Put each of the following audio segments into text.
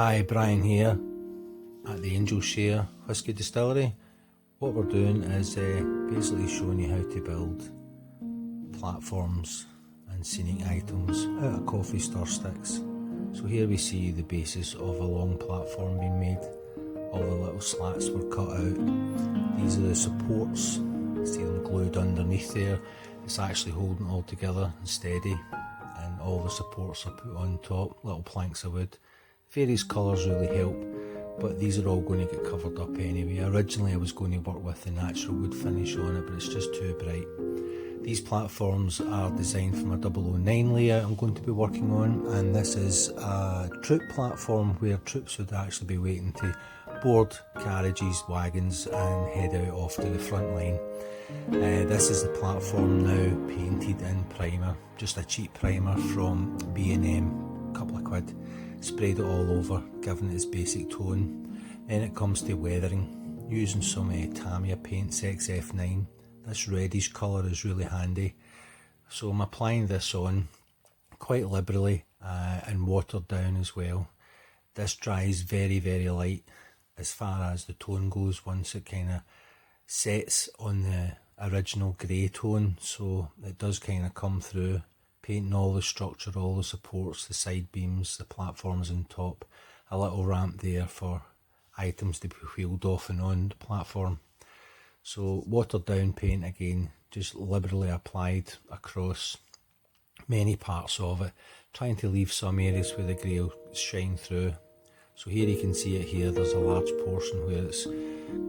Hi, Brian here at the Angel Share Whisky Distillery. What we're doing is basically showing you how to build platforms and scenic items out of coffee stir sticks. So here we see the basis of a long platform being made. All the little slats were cut out. These are the supports. See them glued underneath there. It's actually holding it all together and steady, and all the supports are put on top, little planks of wood. Various colours really help, but these are all going to get covered up anyway. Originally I was going to work with the natural wood finish on it, but it's just too bright. These platforms are designed from a 009 layout I'm going to be working on, and this is a troop platform where troops would actually be waiting to board carriages, wagons and head out off to the front line. This is the platform now painted in primer, just a cheap primer from B&M, a couple of quid. Sprayed it all over, giving it its basic tone. Then it comes to weathering, using some Tamiya Paints XF9. This reddish colour is really handy, so I'm applying this on quite liberally and watered down as well. This dries very light as far as the tone goes once it kind of sets on the original grey tone, so it does kind of come through, painting all the structure, all the supports, the side beams, the platforms on top, a little ramp there for items to be wheeled off and on the platform. So watered down paint again, just liberally applied across many parts of it, trying to leave some areas where the grey will shine through. So here you can see it here, there's a large portion where it's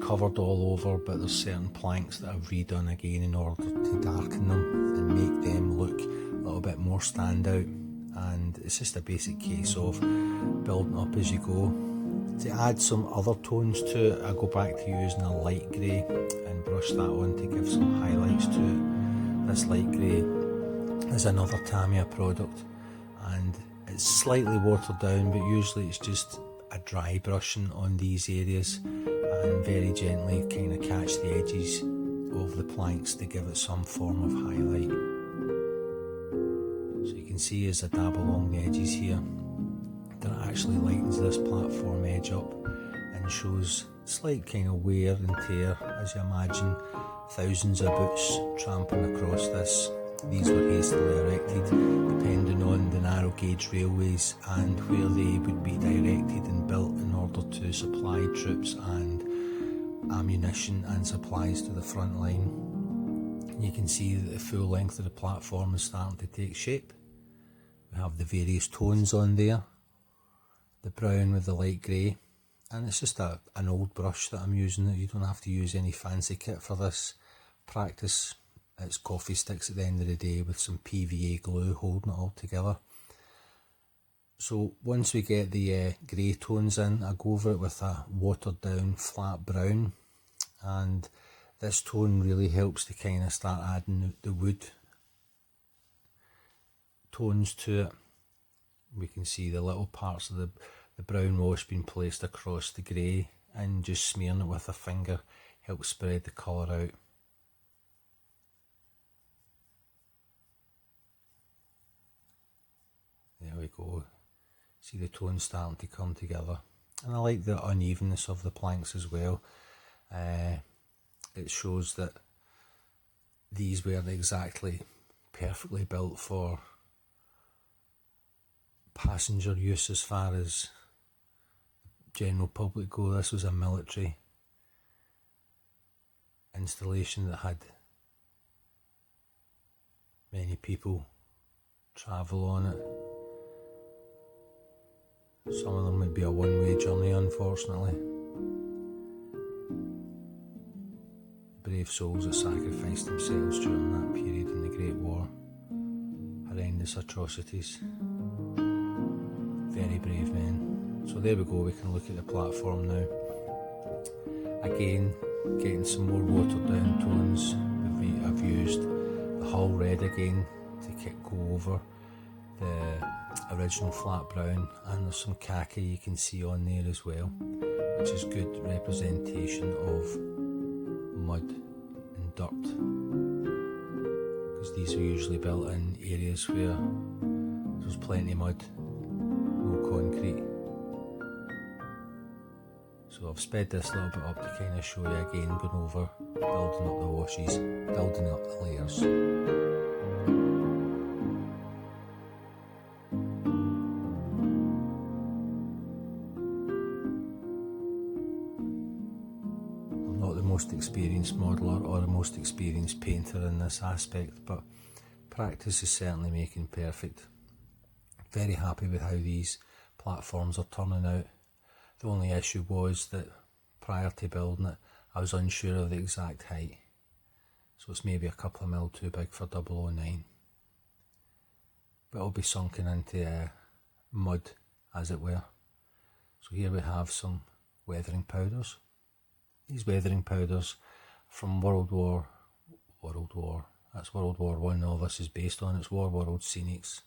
covered all over, but there's certain planks that I've redone again in order to darken them and make them look a little bit more standout. And it's just a basic case of building up as you go. To add some other tones to it, I go back to using a light grey and brush that on to give some highlights to it. This light grey is another Tamiya product, and it's slightly watered down, but usually it's just a dry brushing on these areas and very gently kind of catch the edges of the planks to give it some form of highlight. So you can see as I dab along the edges here that it actually lightens this platform edge up and shows slight kind of wear and tear, as you imagine thousands of boots tramping across this. These were hastily erected depending on the narrow gauge railways and where they would be directed and built in order to supply troops and ammunition and supplies to the front line. You can see that the full length of the platform is starting to take shape. We have the various tones on there, the brown with the light grey, and it's just an old brush that I'm using. You don't have to use any fancy kit for this practice. It's coffee sticks at the end of the day with some PVA glue holding it all together. So once we get the grey tones in, I go over it with a watered down flat brown, and this tone really helps to kind of start adding the wood tones to it. We can see the little parts of the brown wash being placed across the grey, and just smearing it with a finger helps spread the colour out. There we go. See the tones starting to come together, and I like the unevenness of the planks as well. It shows that these weren't exactly perfectly built for passenger use as far as general public go. This was a military installation that had many people travel on it. Some of them would be a one-way journey, unfortunately. Brave souls that sacrificed themselves during that period in the Great War. Horrendous atrocities. Very brave men. So there we go, we can look at the platform now. Again, getting some more watered down tones. I've used the Hull Red again to go over the original flat brown, and there's some khaki you can see on there as well, which is good representation of mud and dirt, because these are usually built in areas where there's plenty of mud, no concrete. So I've sped this a little bit up to kind of show you again, going over, building up the washes, building up the layers. I'm not the most experienced modeller or the most experienced painter in this aspect, but practice is certainly making perfect. Very happy with how these platforms are turning out. The only issue was that prior to building it, I was unsure of the exact height. So it's maybe a couple of mil too big for 009. But it'll be sunken into mud, as it were. So here we have some weathering powders. These weathering powders from World War, that's World War I all this is based on. It's War World Scenics.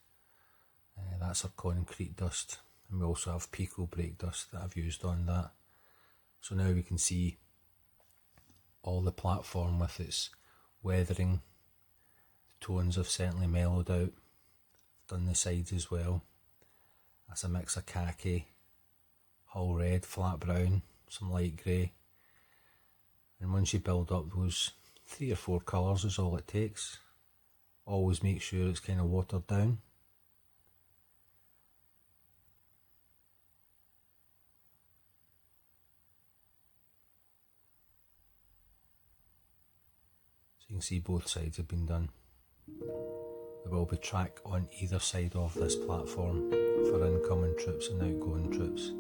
That's our concrete dust. And we also have Pico brake dust that I've used on that. So now we can see all the platform with its weathering. The tones have certainly mellowed out. Done the sides as well. That's a mix of khaki, hull red, flat brown, some light grey. And once you build up those 3 or 4 colours is all it takes. Always make sure it's kind of watered down. You can see both sides have been done. There will be track on either side of this platform for incoming trips and outgoing trips.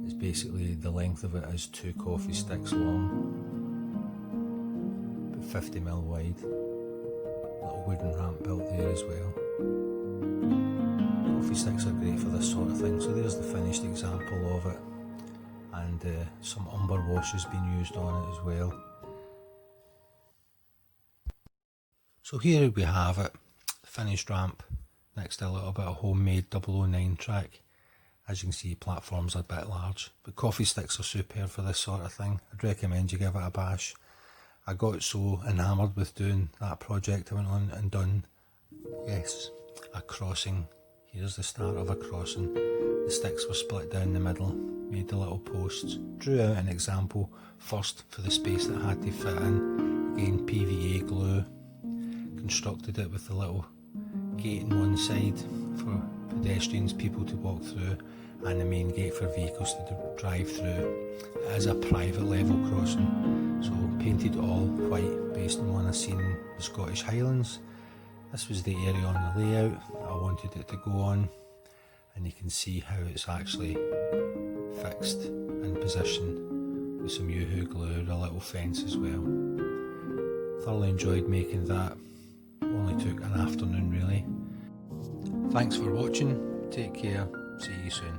It's basically, the length of it is 2 coffee sticks long, but 50mm wide. Little wooden ramp built there as well. Coffee sticks are great for this sort of thing. So there's the finished example of it, and some umber wash has been used on it as well. So here we have it, finished ramp next to a little bit of homemade 009 track. As you can see, platforms are a bit large, but coffee sticks are superb for this sort of thing. I'd recommend you give it a bash. I got so enamoured with doing that project, I went on and done, yes, a crossing. Here's the start of a crossing. The sticks were split down the middle, made the little posts, drew out an example first for the space that had to fit in. Again, PVA glue, constructed it with the little gate on one side for pedestrians, people to walk through, and the main gate for vehicles to drive through. It is a private level crossing, so painted all white based on one I've seen in the Scottish Highlands. This was the area on the layout I wanted it to go on, and you can see how it's actually fixed and positioned with some Yoo-hoo glue, a little fence as well. Thoroughly enjoyed making that. Only took an afternoon really. Thanks for watching, take care, see you soon.